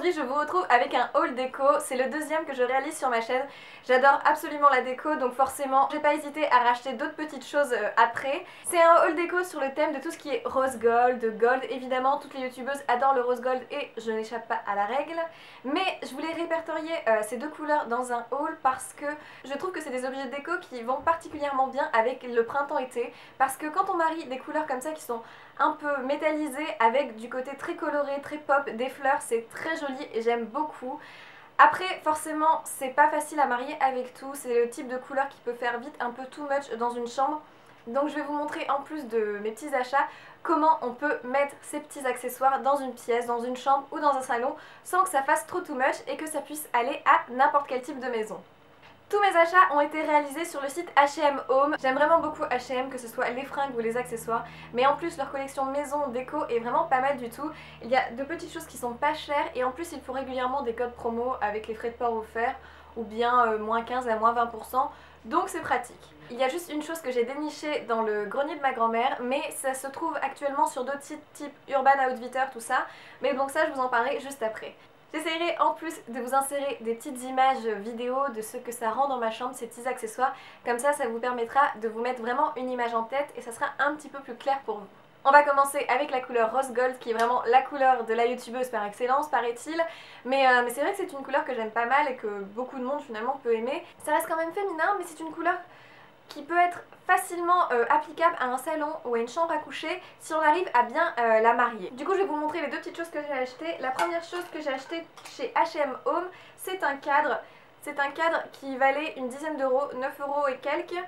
Aujourd'hui je vous retrouve avec un haul déco, c'est le deuxième que je réalise sur ma chaîne. J'adore absolument la déco, donc forcément j'ai pas hésité à racheter d'autres petites choses après. C'est un haul déco sur le thème de tout ce qui est rose gold, gold évidemment, toutes les youtubeuses adorent le rose gold et je n'échappe pas à la règle. Mais je voulais répertorier ces deux couleurs dans un haul parce que je trouve que c'est des objets de déco qui vont particulièrement bien avec le printemps-été. Parce que quand on marie des couleurs comme ça qui sont un peu métallisées avec du côté très coloré, très pop, des fleurs, c'est très joli et j'aime beaucoup. Après forcément c'est pas facile à marier avec tout, c'est le type de couleur qui peut faire vite un peu too much dans une chambre. Donc je vais vous montrer en plus de mes petits achats comment on peut mettre ces petits accessoires dans une pièce, dans une chambre ou dans un salon sans que ça fasse trop too much et que ça puisse aller à n'importe quel type de maison. Tous mes achats ont été réalisés sur le site H&M Home. J'aime vraiment beaucoup H&M, que ce soit les fringues ou les accessoires, mais en plus leur collection maison déco est vraiment pas mal du tout. Il y a de petites choses qui sont pas chères et en plus il faut régulièrement des codes promo avec les frais de port offerts ou bien moins 15 à moins 20%, donc c'est pratique. Il y a juste une chose que j'ai dénichée dans le grenier de ma grand-mère, mais ça se trouve actuellement sur d'autres sites type Urban Outfitter, tout ça, mais donc ça je vous en parlerai juste après. J'essaierai en plus de vous insérer des petites images vidéo de ce que ça rend dans ma chambre, ces petits accessoires. Comme ça vous permettra de vous mettre vraiment une image en tête et ça sera un petit peu plus clair pour vous. On va commencer avec la couleur rose gold qui est vraiment la couleur de la youtubeuse par excellence, paraît-il. Mais c'est vrai que c'est une couleur que j'aime pas mal et que beaucoup de monde finalement peut aimer. Ça reste quand même féminin, mais c'est une couleur qui peut être facilement applicable à un salon ou à une chambre à coucher si on arrive à bien la marier. Du coup je vais vous montrer les deux petites choses que j'ai achetées. La première chose que j'ai achetée chez H&M Home, c'est un cadre. C'est un cadre qui valait une dizaine d'euros, 9 euros et quelques.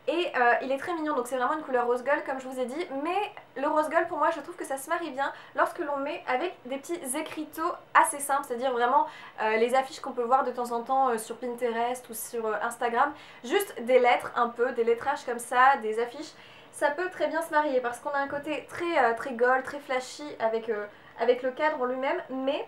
Et il est très mignon, donc c'est vraiment une couleur rose gold comme je vous ai dit, mais le rose gold pour moi je trouve que ça se marie bien lorsque l'on met avec des petits écriteaux assez simples, c'est-à-dire vraiment les affiches qu'on peut voir de temps en temps sur Pinterest ou sur Instagram, juste des lettres un peu, des lettrages comme ça, des affiches, ça peut très bien se marier parce qu'on a un côté très gold, très flashy avec le cadre en lui-même, mais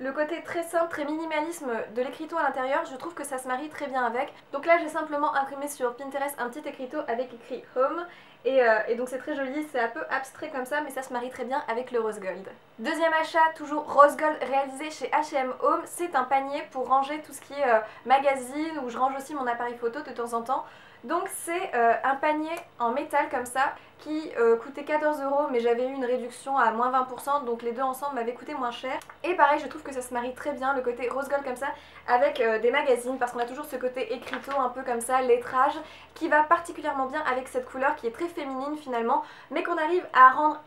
le côté très simple, très minimalisme de l'écriteau à l'intérieur, je trouve que ça se marie très bien avec. Donc là j'ai simplement imprimé sur Pinterest un petit écriteau avec écrit Home et donc c'est très joli, c'est un peu abstrait comme ça mais ça se marie très bien avec le rose gold. Deuxième achat, toujours rose gold réalisé chez H&M Home, c'est un panier pour ranger tout ce qui est magazine où je range aussi mon appareil photo de temps en temps. Donc c'est un panier en métal comme ça qui coûtait 14 euros mais j'avais eu une réduction à moins 20% donc les deux ensemble m'avaient coûté moins cher. Et pareil je trouve que ça se marie très bien le côté rose gold comme ça avec des magazines parce qu'on a toujours ce côté écriteau un peu comme ça, lettrage qui va particulièrement bien avec cette couleur qui est très féminine finalement mais qu'on arrive à rendre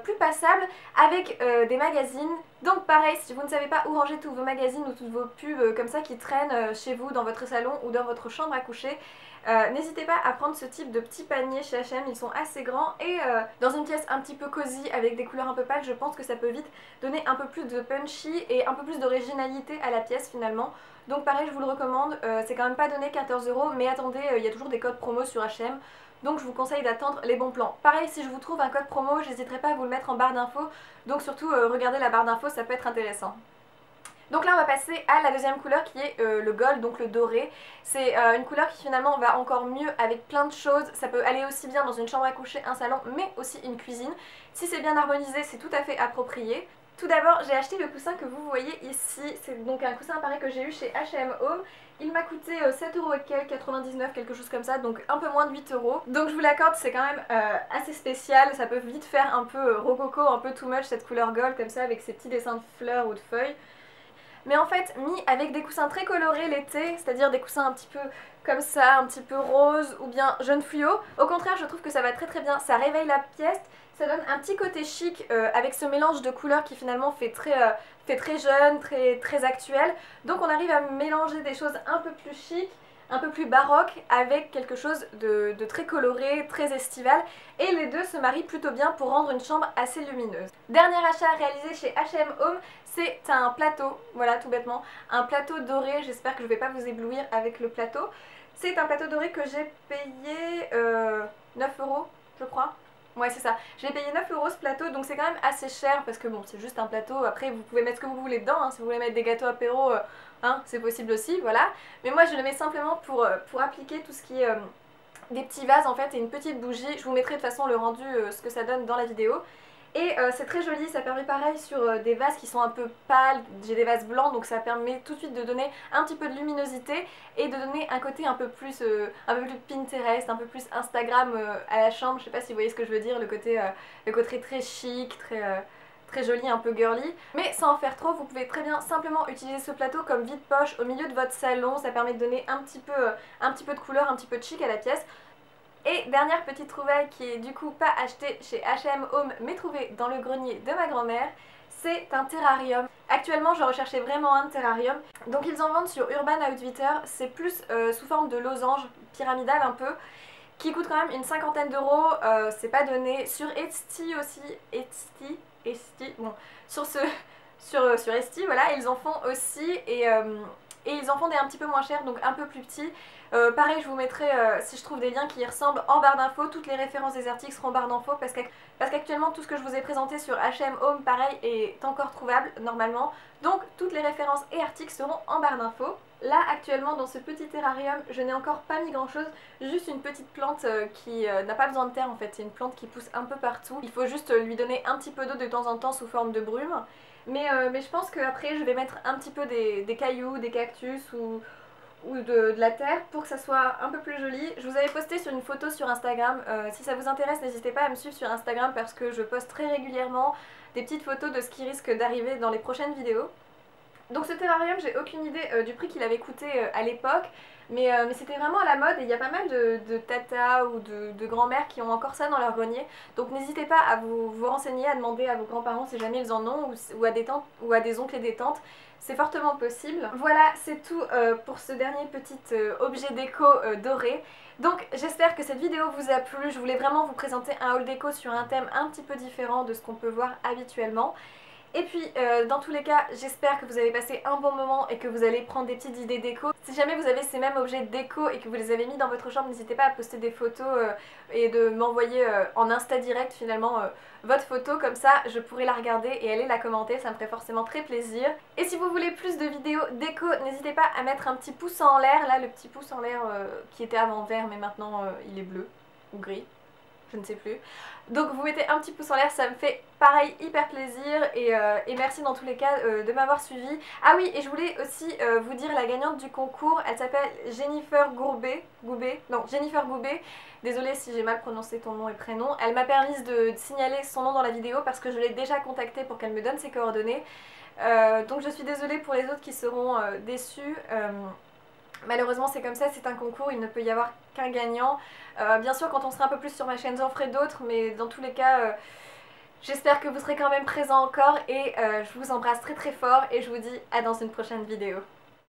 plus passable avec des magazines. Donc pareil, si vous ne savez pas où ranger tous vos magazines ou toutes vos pubs comme ça qui traînent chez vous dans votre salon ou dans votre chambre à coucher, n'hésitez pas à prendre ce type de petits paniers chez H&M, ils sont assez grands et dans une pièce un petit peu cosy avec des couleurs un peu pâles, je pense que ça peut vite donner un peu plus de punchy et un peu plus d'originalité à la pièce finalement. Donc pareil je vous le recommande, c'est quand même pas donné 14 euros mais attendez, il y a toujours des codes promo sur H&M. Donc je vous conseille d'attendre les bons plans. Pareil si je vous trouve un code promo, j'hésiterai pas à vous le mettre en barre d'infos. Donc surtout regardez la barre d'infos, ça peut être intéressant. Donc là on va passer à la deuxième couleur qui est le gold, donc le doré. C'est une couleur qui finalement va encore mieux avec plein de choses. Ça peut aller aussi bien dans une chambre à coucher, un salon, mais aussi une cuisine. Si c'est bien harmonisé, c'est tout à fait approprié. Tout d'abord j'ai acheté le coussin que vous voyez ici. C'est donc un coussin pareil que j'ai eu chez H&M Home. Il m'a coûté 7 euros et quelques, 99, quelque chose comme ça, donc un peu moins de 8 euros. Donc je vous l'accorde, c'est quand même assez spécial, ça peut vite faire un peu rococo, un peu too much cette couleur gold comme ça avec ces petits dessins de fleurs ou de feuilles. Mais en fait, mis avec des coussins très colorés l'été, c'est-à-dire des coussins un petit peu comme ça, un petit peu rose ou bien jaune fluo, au contraire je trouve que ça va très bien, ça réveille la pièce, ça donne un petit côté chic avec ce mélange de couleurs qui finalement fait très jeune, très actuel. Donc on arrive à mélanger des choses un peu plus chic, un peu plus baroque avec quelque chose de très coloré, très estival et les deux se marient plutôt bien pour rendre une chambre assez lumineuse. Dernier achat réalisé chez H&M Home, c'est un plateau, voilà tout bêtement, un plateau doré, j'espère que je ne vais pas vous éblouir avec le plateau. C'est un plateau doré que j'ai payé 9 euros je crois. Ouais c'est ça, j'ai payé 9 euros ce plateau donc c'est quand même assez cher parce que bon c'est juste un plateau, après vous pouvez mettre ce que vous voulez dedans, hein, si vous voulez mettre des gâteaux apéro, hein, c'est possible aussi, voilà. Mais moi je le mets simplement pour appliquer tout ce qui est des petits vases en fait et une petite bougie, je vous mettrai de toute façon le rendu, ce que ça donne dans la vidéo. Et c'est très joli, ça permet pareil sur des vases qui sont un peu pâles, j'ai des vases blancs donc ça permet tout de suite de donner un petit peu de luminosité et de donner un côté un peu plus Pinterest, un peu plus Instagram à la chambre, je sais pas si vous voyez ce que je veux dire, le côté très chic, très joli, un peu girly. Mais sans en faire trop, vous pouvez très bien simplement utiliser ce plateau comme vide-poche au milieu de votre salon, ça permet de donner un petit peu de couleur, un petit peu de chic à la pièce. Et dernière petite trouvaille qui est du coup pas achetée chez H&M Home mais trouvée dans le grenier de ma grand-mère, c'est un terrarium. Actuellement je recherchais vraiment un terrarium, donc ils en vendent sur Urban Outfitters, c'est plus sous forme de losange pyramidal un peu, qui coûte quand même une cinquantaine d'euros, c'est pas donné. Sur Etsy aussi, Etsy, bon, sur Etsy, voilà, ils en font aussi et ils en font des un petit peu moins chers, donc un peu plus petits. Pareil, je vous mettrai, si je trouve des liens qui y ressemblent, en barre d'infos. Toutes les références des articles seront en barre d'infos parce qu'actuellement tout ce que je vous ai présenté sur H&M Home, pareil, est encore trouvable normalement. Donc toutes les références et articles seront en barre d'infos. Là actuellement dans ce petit terrarium je n'ai encore pas mis grand chose, juste une petite plante qui n'a pas besoin de terre en fait, c'est une plante qui pousse un peu partout. Il faut juste lui donner un petit peu d'eau de temps en temps sous forme de brume. Mais je pense qu'après je vais mettre un petit peu des cailloux, des cactus ou de la terre pour que ça soit un peu plus joli. Je vous avais posté sur une photo sur Instagram, si ça vous intéresse n'hésitez pas à me suivre sur Instagram parce que je poste très régulièrement des petites photos de ce qui risque d'arriver dans les prochaines vidéos. Donc ce terrarium, j'ai aucune idée du prix qu'il avait coûté à l'époque, mais c'était vraiment à la mode et il y a pas mal de tatas ou de grand-mères qui ont encore ça dans leur grenier. Donc n'hésitez pas à vous renseigner, à demander à vos grands-parents si jamais ils en ont, ou à des tantes ou à des oncles et des tantes. C'est fortement possible. Voilà, c'est tout pour ce dernier petit objet déco doré. Donc j'espère que cette vidéo vous a plu. Je voulais vraiment vous présenter un haul déco sur un thème un petit peu différent de ce qu'on peut voir habituellement. Et puis dans tous les cas j'espère que vous avez passé un bon moment et que vous allez prendre des petites idées déco. Si jamais vous avez ces mêmes objets déco et que vous les avez mis dans votre chambre, n'hésitez pas à poster des photos et de m'envoyer en Insta direct finalement votre photo, comme ça je pourrai la regarder et aller la commenter, ça me ferait forcément très plaisir. Et si vous voulez plus de vidéos déco, n'hésitez pas à mettre un petit pouce en l'air, là le petit pouce en l'air qui était avant vert mais maintenant il est bleu ou gris. Je ne sais plus. Donc vous mettez un petit pouce en l'air, ça me fait pareil hyper plaisir et merci dans tous les cas de m'avoir suivi. Ah oui, et je voulais aussi vous dire la gagnante du concours, elle s'appelle Jennifer Jennifer Goubet. Désolée si j'ai mal prononcé ton nom et prénom. Elle m'a permis de signaler son nom dans la vidéo parce que je l'ai déjà contactée pour qu'elle me donne ses coordonnées. Donc je suis désolée pour les autres qui seront déçus. Malheureusement c'est comme ça, c'est un concours, il ne peut y avoir qu'un gagnant. Bien sûr quand on sera un peu plus sur ma chaîne j'en ferai d'autres, mais dans tous les cas j'espère que vous serez quand même présents encore et je vous embrasse très très fort et je vous dis à dans une prochaine vidéo.